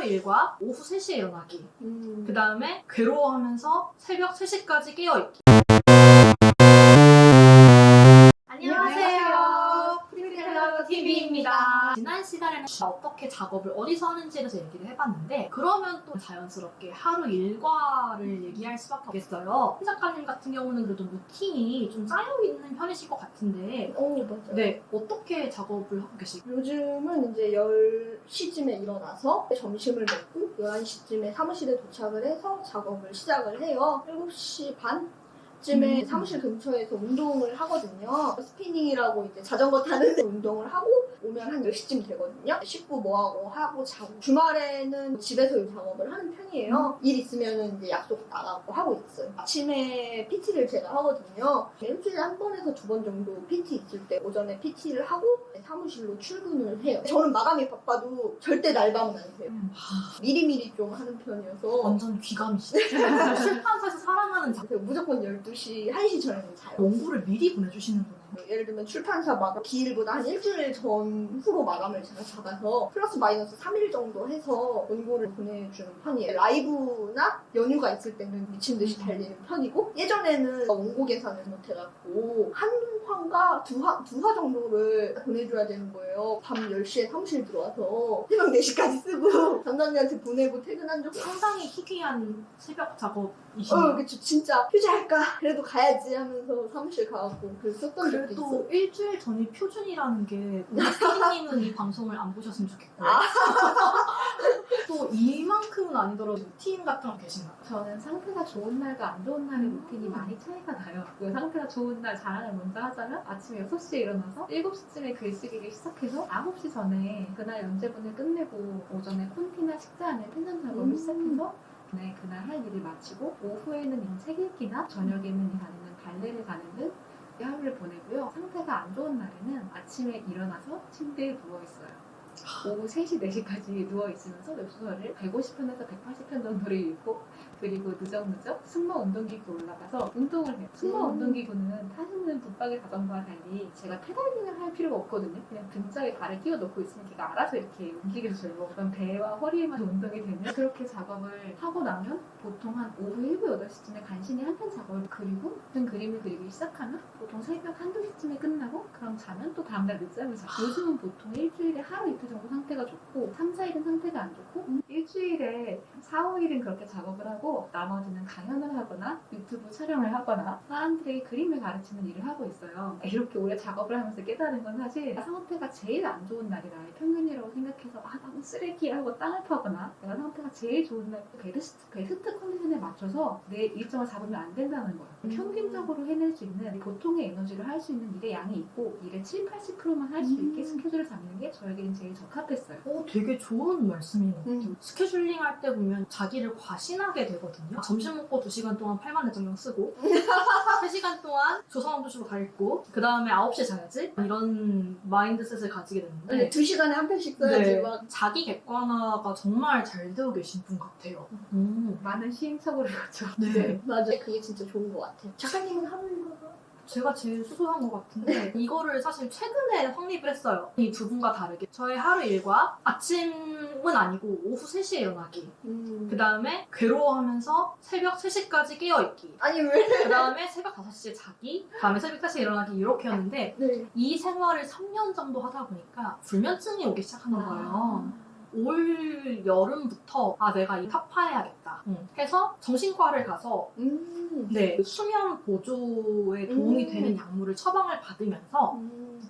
일과 오후 3시에 일어나기. 그 다음에 괴로워하면서 새벽 3시까지 깨어있기. 안녕하세요. 프리텔러 TV입니다. 지난 시간에는 어떻게 작업을 어디서 하는지에 대해서 얘기를 해봤는데, 그러면 또 자연스럽게 하루 일과를 얘기할 수밖에 없겠어요. 작가님 같은 경우는 그래도 루틴이 좀 짜여있는 편이실 것 같은데, 맞아요. 네, 어떻게 작업을 하고 계실까요? 요즘은 이제 10시쯤에 일어나서 점심을 먹고 11시쯤에 사무실에 도착을 해서 작업을 시작을 해요. 7시 반? 쯤에 사무실 근처에서 운동을 하거든요. 스피닝이라고 이제 자전거 타는 운동을 하고 오면 한 10시쯤 되거든요. 씻고 뭐하고 하고 자고. 주말에는 집에서 작업을 하는 편이에요. 일 있으면 이제 약속 나가고 하고 있어요. 아침에 PT를 제가 하거든요. 일주일에 한 번에서 2번 정도 PT 있을 때 오전에 PT를 하고 사무실로 출근을 해요. 저는 마감이 바빠도 절대 날밤은 안 새요. 미리미리 좀 하는 편이어서 완전 귀감이시죠? 출판사에서 사랑하는 그래서 무조건 12시, 1시 전에는 자요. 원고를 미리 보내주시는 거예요. 예를 들면 출판사 마감 기일보다 한 일주일 전후로 마감을 제가 잡아서 플러스 마이너스 3일 정도 해서 원고를 보내주는 편이에요. 라이브나 연휴가 있을 때는 미친 듯이 달리는 편이고, 예전에는 원고 계산을 못해갖고 한 화인가 두 화 정도를 보내줘야 되는 거예요. 밤 10시에 사무실 들어와서 새벽 4시까지 쓰고 담당자한테 보내고 퇴근한 적이 상당히 희귀한 새벽 작업이시네요. 그쵸. 진짜 휴지할까? 그래도 가야지 하면서 사무실 가갖고 그래서 썼던 적도 있어. 그래도 일주일 전이 표준이라는 게 우리 PD님은 이 방송을 안 보셨으면 좋겠고요. 또 이만큼은 아니더라도 루틴 같은 거 계신가요? 저는 상태가 좋은 날과 안 좋은 날의 루틴이 많이 차이가 나요. 그 상태가 좋은 날 자랑을 먼저 하자면 아침에 6시에 일어나서 7시쯤에 글쓰기를 시작해서 9시 전에 그날 연재분을 끝내고 오전에 콘티나 식자안에 펜션 작업을 시작해서 그날 할 일을 마치고 오후에는 책 읽기나 저녁에는 아니면 발레를 가는 등 하루를 보내고요. 상태가 안 좋은 날에는 아침에 일어나서 침대에 누워있어요. 오후 3시, 4시까지 누워있으면서 웹소설을 150편에서 180편 정도를 읽고, 그리고 늦적 승마 운동기구 올라가서 운동을 해요. 승마 운동기구는 타시는 붙박이 자전거와 달리 제가 페달링을 할 필요가 없거든요. 그냥 등짝에 발을 끼워 넣고 있으면 걔가 알아서 이렇게 움직여줘요. 그럼 배와 허리에만 운동이 되면, 그렇게 작업을 하고 나면 보통 한 오후 7, 8시쯤에 간신히 한 편 작업을 그리고 큰 그림을 그리기 시작하면 보통 새벽 1, 2시쯤에 끝나고, 그럼 자면 또 다음날 늦잠을 자고. 요즘은 보통 일주일에 하루 이틀 정도 상태가 좋고 3, 4일은 상태가 안 좋고 일주일에 4, 5일은 그렇게 작업을 하고 나머지는 강연을 하거나 유튜브 촬영을 하거나 사람들에게 그림을 가르치는 일을 하고 있어요. 이렇게 오래 작업을 하면서 깨달은 건 사실 상태가 제일 안 좋은 날이 나의 평균이라고 생각해서 너무 쓰레기야 하고 땅을 파거나, 내가 상태가 제일 좋은 날 베스트 컨디션에 맞춰서 내 일정을 잡으면 안 된다는 거예요. 평균적으로 해낼 수 있는 보통의 에너지를 할 수 있는 일의 양이 있고 일의 7, 80%만 할 수 있게 스케줄을 잡는 게 저에게는 제일 적합했어요. 되게 좋은 말씀인 것 같아요. 스케줄링 할 때 보면 자기를 과신하게 되거든요. 점심 먹고 2시간 동안 8만 대장경 쓰고 3시간 동안 조선왕조 주로 다 읽고 그 다음에 9시에 자야지, 이런 마인드셋을 가지게 되는데 2시간에 한 편씩 써야지. 네, 막. 자기 객관화가 정말 잘 되어 계신 분 같아요. 많은 시행착오를 거쳐. 네. 맞아. 그게 진짜 좋은 것 같아. 작가님은 하루 일과가? 제가 제일 수소한 것 같은데 이거를 사실 최근에 확립을 했어요. 이 두 분과 다르게 저의 하루 일과 아침은 아니고 오후 3시에 일어나기, 그 다음에 괴로워하면서 새벽 3시까지 깨어있기, 아니 왜? 그 다음에 새벽 5시에 자기, 그 다음에 새벽 4시에 일어나기, 이렇게 했는데 네. 이 생활을 3년 정도 하다 보니까 불면증이 오기 시작하는 거예요. 올 여름부터 내가 이 타파해야겠다 해서 정신과를 가서 네, 수면 보조에 도움이 되는 약물을 처방을 받으면서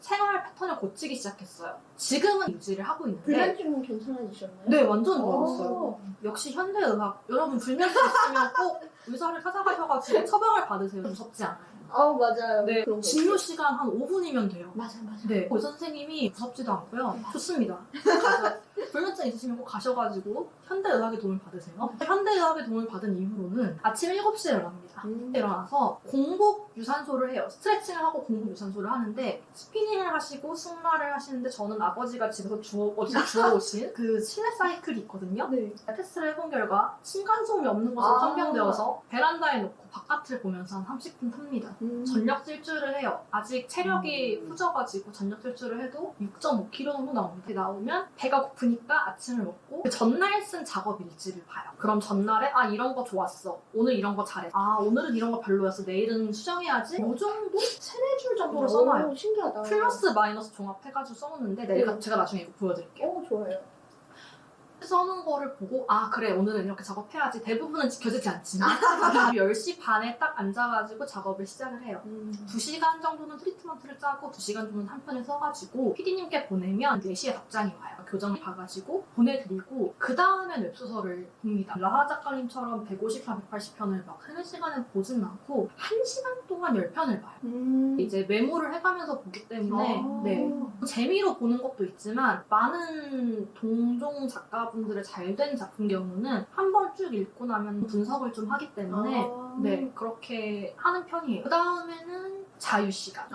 생활 패턴을 고치기 시작했어요. 지금은 유지를 하고 있는데 불면증은 괜찮아지셨나요? 네, 완전 좋았어요. 역시 현대의학, 여러분 불면증 있으면 꼭 의사를 찾아가셔가지고 처방을 받으세요. 무섭지 않아요. 맞아요. 네, 그런 거 진료 있어요. 시간 한 5분이면 돼요. 맞아. 네, 의사 선생님이 무섭지도 않고요. 좋습니다. 그래서 불면증 있으시면 꼭 가셔가지고 현대의학의 도움을 받으세요. 현대의학의 도움을 받은 이후로는 아침 7시에 일어납니다. 일어나서 공복 유산소를 해요. 스트레칭을 하고 공복 유산소를 하는데 스피닝을 하시고 승마를 하시는데 저는 아버지가 집에서 주워오신 그 실내 사이클이 있거든요. 네. 테스트를 해본 결과 층간소음이 없는 것으로 판명되어서 베란다에 놓고 바깥을 보면서 한 30분 탑니다. 전력 질주를 해요. 아직 체력이 후져가지고 전력 질주를 해도 6.5kg 정도 나옵니다. 나오면 배가 고프니까 아침을 먹고 그 전날 쓴 작업 일지를 봐요. 그럼 전날에 아 이런 거 좋았어. 오늘 이런 거 잘했어. 아 오늘은 이런 거 별로였어. 내일은 수정해야지. 이 정도? 3-4줄 정도로 써놔요. 오, 신기하다. 플러스 마이너스 종합해가지고 써놓는데 내가 제가 나중에 이거 보여드릴게요. 오, 좋아요. 써놓은 거를 보고 아 그래 오늘은 이렇게 작업해야지. 대부분은 지켜지지 않지만 10시 반에 딱 앉아가지고 작업을 시작을 해요. 2시간 정도는 트리트먼트를 짜고 2시간 정도는 한 편을 써가지고 PD님께 보내면 4시에 답장이 와요. 교정을 봐가지고 보내드리고 그 다음엔 웹소설을 봅니다. 라하 작가님처럼 150편, 180편을 막 3-4시간에 보진 않고 1시간 동안 10편을 봐요. 이제 메모를 해가면서 보기 때문에 네. 재미로 보는 것도 있지만 많은 동종 작가분들의 잘된 작품 경우는 한 번 쭉 읽고 나면 분석을 좀 하기 때문에 네 그렇게 하는 편이에요. 그 다음에는 자유시간.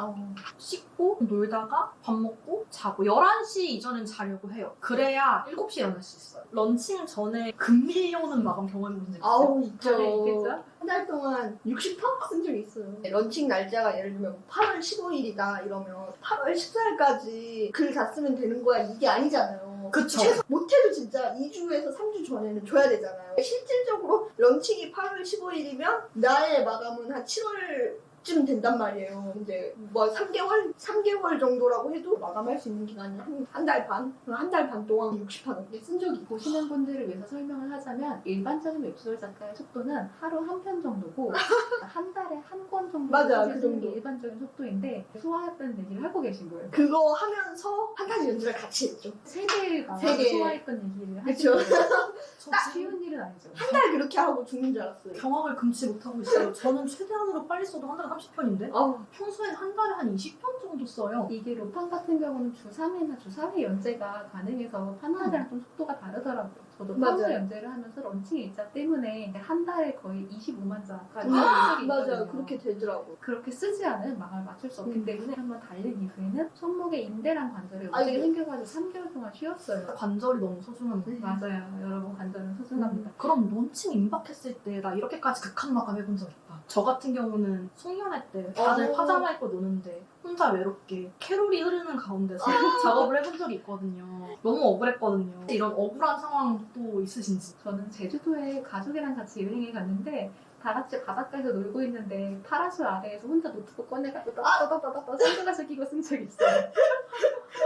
씻고 놀다가 밥 먹고 자고 11시 이전엔 자려고 해요. 그래야 7시에 일어날 수 있어요. 런칭 전에 금밀려오는 마감 경험이 문제 있어요. 아우, 있죠. 있겠죠? 한 달 동안 60편 쓴 적이 있어요. 런칭 날짜가 예를 들면 8월 15일이다 이러면 8월 14일까지 글 다 쓰면 되는 거야 이게 아니잖아요. 그쵸. 최소 못해도 진짜 2주에서 3주 전에는 줘야 되잖아요. 실질적으로 런칭이 8월 15일이면 나의 마감은 한 7월쯤 된단 말이에요. 이제 뭐 3개월 정도라고 해도 마감할 수 있는 기간이 한 달 반? 한 달 반 동안 60판 넘게 쓴 적이 있고. 보시는 분들을 위해서 설명을 하자면 일반적인 웹소설 작가의 속도는 하루 한 편 정도고 한 달에 한 권 정도 맞아, 쓰는 그 정도. 게 일반적인 속도인데 소화했다는 얘기를 하고 계신 거예요. 그거 하면서 판타지 연주를 같이 했죠. 세 개를 세 개. 소화했던 얘기를 그쵸. 하시는 거예요. 저 딱 지금 쉬운 일은 아니죠. 한 달 그렇게 하고 죽는 줄 알았어요. 경악을 금치 못하고 있어요. 저는 최대한으로 빨리 써도 한 달에 30편인데 아우. 평소엔 한 달에 한 20편 정도 써요. 이게 로판 같은 경우는 주 3회나 주 4회 연재가 가능해서 판타지랑 좀 속도가 다르더라고요. 저도 맞아요. 평소 연재를 하면서 런칭 일자 때문에 한 달에 거의 25만 자까지 맞아요. 그렇게 되더라고. 그렇게 쓰지 않은 망을 맞출 수 없기 때문에 한번 달린 이후에는 손목에 인대랑 관절에 아, 문제가 이게- 생겨가지고 3개월 동안 쉬었어요. 관절이 너무 소중한데. 맞아요. 여러분 관절은 소중합니다. 그럼 론칭 임박했을 때 나 이렇게까지 극한 마감 해본 적 있다. 저 같은 경우는 송년회 때 다들 파자마 입고 노는데 혼자 외롭게 캐롤이 흐르는 가운데서 작업을 해본 적이 있거든요. 너무 억울했거든요. 이런 억울한 상황 또 있으신지? 저는 제주도에 가족이랑 같이 여행에 갔는데 다 같이 바닷가에서 놀고 있는데 파라솔 아래에서 혼자 노트북 꺼내가지고 따다다다다 선글라스 끼고 쓴 적이 있어요.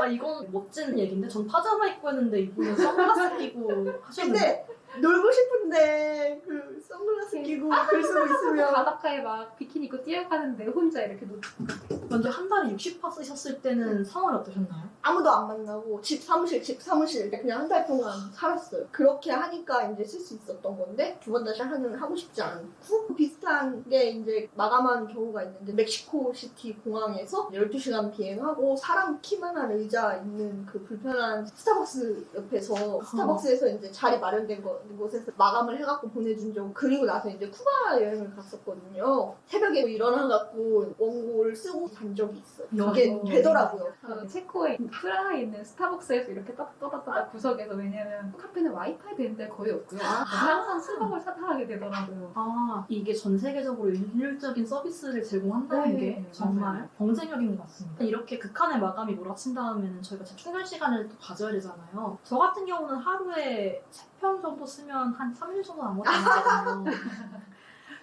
아 이건 멋진 얘기인데 전 파자마 입고 했는데 이분은 선글라스 끼고 하셨는데 근데 놀고 싶은데 그 선글라스 끼고 글 쓰고 있으면 바닷가에 막 비키니 입고 뛰어가는데 혼자 이렇게 노트북 먼저 한 달에 60화 쓰셨을 때는 상황이 어떠셨나요? 아무도 안 만나고 집 사무실 그냥 한 달 동안 살았어요. 그렇게 하니까 이제 쓸 수 있었던 건데 두 번 다시 하고 싶지 않고 비슷한 게 이제 마감한 경우가 있는데 멕시코 시티 공항에서 12시간 비행하고 사람 키만한 의자 있는 그 불편한 스타벅스 옆에서 스타벅스에서 이제 자리 마련된 곳에서 마감을 해갖고 보내준 적. 그리고 나서 이제 쿠바 여행을 갔었거든요. 새벽에 일어나갖고 원고를 쓰고 잔 적이 있어요. 그게 야. 되더라고요. 체코에 프라하에 있는 스타벅스에서 이렇게 떠다떠다 구석에서 왜냐면 카페는 와이파이도 있는데 거의 없고요. 그래서 항상 수박을 사다 하게 되더라고요. 아 이게 전 세계적으로 일률적인 서비스를 제공한다는 네, 게 정말 맞아요. 경쟁력인 것 같습니다. 이렇게 극한의 마감이 몰아친 다음에는 저희가 충전 시간을 또 가져야 되잖아요. 저 같은 경우는 하루에 3편 정도 쓰면 한 3일 정도 아무것도 안 하거든요.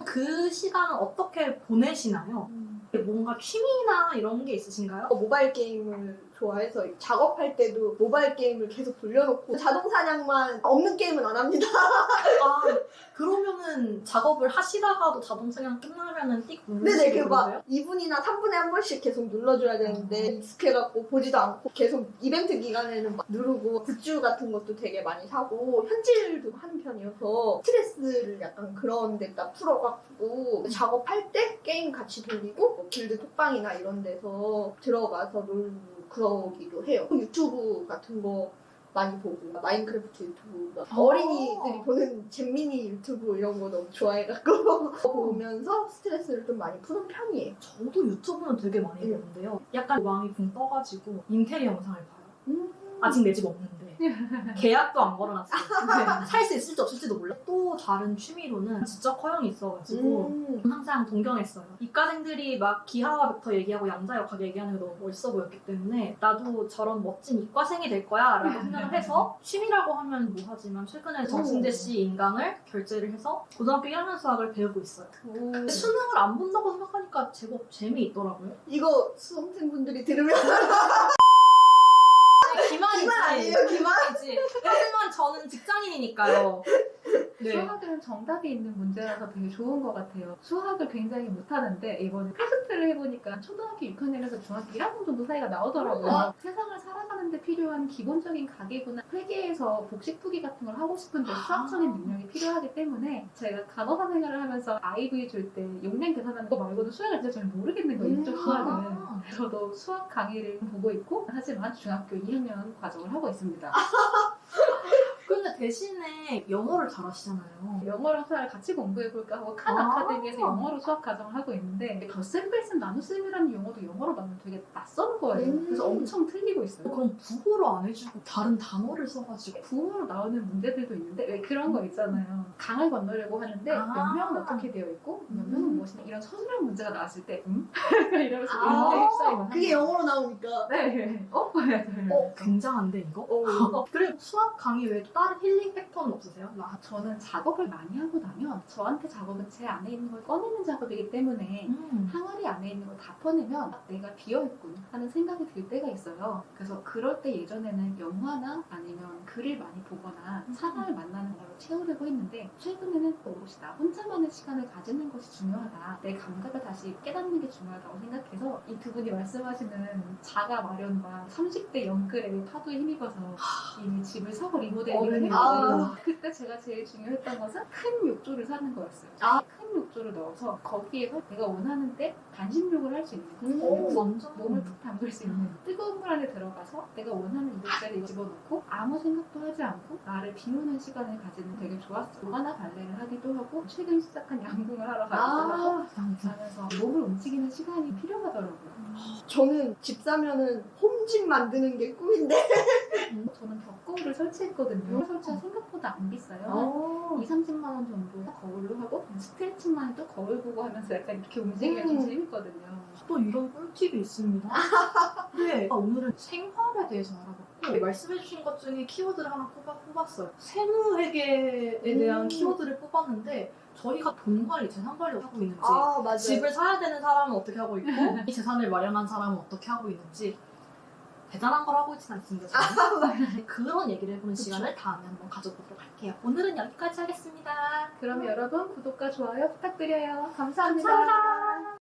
그 시간은 어떻게 보내시나요? 뭔가 취미나 이런 게 있으신가요? 모바일 게임을 좋아해서 작업할 때도 모바일 게임을 계속 돌려놓고 자동 사냥만 없는 게임은 안 합니다. 아 그러면은 작업을 하시다가도 자동 사냥 끝나면은 띡 네네, 누르시고 그 막 그러세요? 2분이나 3분에 한 번씩 계속 눌러줘야 되는데 익숙해갖고 보지도 않고 계속 이벤트 기간에는 막 누르고 굿즈 같은 것도 되게 많이 사고 현질도 하는 편이어서 스트레스를 약간 그런 데다 풀어갖고 작업할 때 게임 같이 돌리고 뭐 길드 톡방이나 이런 데서 들어가서 놀고 그러기도 해요. 유튜브 같은 거 많이 보고 마인크래프트 유튜브 어린이들이 보는 잼민이 유튜브 이런 거 너무 좋아해갖고 보면서 스트레스를 좀 많이 푸는 편이에요. 저도 유튜브는 되게 많이 보는데요. 약간 마음이 붕 떠가지고 인테리어 영상을 봐요. 아직 내 집 없는데 계약도 안 걸어놨어요. 살 수 있을지 없을지도 몰라. 또 다른 취미로는 지적 허용이 있어가지고 항상 동경했어요. 이과생들이 막 기하와 벡터 얘기하고 양자역학 얘기하는 게 너무 멋있어 보였기 때문에 나도 저런 멋진 이과생이 될 거야 라고 생각을 해서 취미라고 하면 뭐 하지만 최근에 정신대시 인강을 결제를 해서 고등학교 1학년 수학을 배우고 있어요. 근데 수능을 안 본다고 생각하니까 제법 재미있더라고요. 이거 수험생분들이 들으면 기만이지. 아니에요, 기만이지. 하지만 저는 직장인이니까요. 네. 수학은 정답이 있는 문제라서 되게 좋은 것 같아요. 수학을 굉장히 못하는데 이번에 테스트를 해보니까 초등학교 6학년에서 중학교 1학년 정도 사이가 나오더라고요. 세상을 살아가는데 필요한 기본적인 가계부나 회계에서 복식 풀기 같은 걸 하고 싶은데 수학적인 능력이 필요하기 때문에 제가 간호사 생활을 하면서 IV 줄 때 용량 계산하는 거 말고는 수학을 진짜 잘 모르겠는 거예요. 이쪽 수학은. 저도 수학 강의를 보고 있고 하지만 중학교 2학년 과정을 하고 있습니다. 근데 대신에 영어를 잘하시잖아요. 영어랑 수학을 같이 공부해볼까 하고 칸 아카데미에서 영어로 수학 과정을 하고 있는데 덧셈, 뺄셈, 나눗셈이라는 용어도 영어로 나오면 되게 낯선 거예요. 그래서 엄청 틀리고 있어요. 그럼 부호로 안 해주고 다른 단어를 써가지고 부호로 나오는 문제들도 있는데 왜 그런 거 있잖아요. 강을 건너려고 하는데 몇 명은 어떻게 되어 있고 몇 명은 무엇이냐 이런 서술형 문제가 나왔을 때 이러면서 문제에 휩싸이고 그게 영어로 나오니까 네. 해야 돼. 굉장한데 이거? 그리고 수학 강의 외에도 다른 힐링 팩터는 없으세요? 저는 작업을 많이 하고 나면 저한테 작업은 제 안에 있는 걸 꺼내는 작업이기 때문에 항아리 안에 있는 걸 다 퍼내면 내가 비어있군 하는 생각이 들 때가 있어요. 그래서 그럴 때 예전에는 영화나 아니면 글을 많이 보거나 사람을 만나는 걸로 채우려고 했는데 최근에는 오롯이 나 혼자만의 시간을 가지는 것이 중요하다. 내 감각을 다시 깨닫는 게 중요하다고 생각해서 이 두 분이 말씀하시는 자가 마련과 30대 영끌의 파도에 힘입어서 이미 집을 사고 리모델링을 했거든요. 그때 제가 제일 중요했던 것은 큰 욕조를 사는 거였어요. 큰 욕조를 넣어서 거기에서 내가 원하는 때 단신욕을 할 수 있는 완전 몸을 푹 담글 수 있는 뜨거운 물 안에 들어가서 내가 원하는 이불자를 집어넣고 아무 생각도 하지 않고 나를 비우는 시간을 가지는 되게 좋았어요. 요가나 발레를 하기도 하고 최근 시작한 양궁을 하러 가기도 하고 하면서 몸을 움직이는 시간이 필요하더라고요. 저는 집 사면은 홈집 만드는 게 꿈인데 저는 벽거울을 설치했거든요. 설치가 생각보다 안 비싸요. 2, 30만 원 정도 거울로 하고 스트레칭만 해도 거울 보고 하면서 약간 이렇게 움직이면 좀 재밌거든요. 또 이런 꿀팁이 있습니다. 네, 오늘은 생활에 대해서 알아봤고 말씀해주신 것 중에 키워드를 하나 뽑았어요. 세무회계에 대한 키워드를 뽑았는데 저희가 돈 관리, 재산 관리를 하고 있는지 맞아요. 집을 사야 되는 사람은 어떻게 하고 있고 이 재산을 마련한 사람은 어떻게 하고 있는지 대단한 걸 하고 있지는 않습니다. 저는. 그런 얘기를 해보는 시간을 다음에 한번 가져보도록 할게요. 오늘은 여기까지 하겠습니다. 그럼 여러분 구독과 좋아요 부탁드려요. 감사합니다. 감사합니다.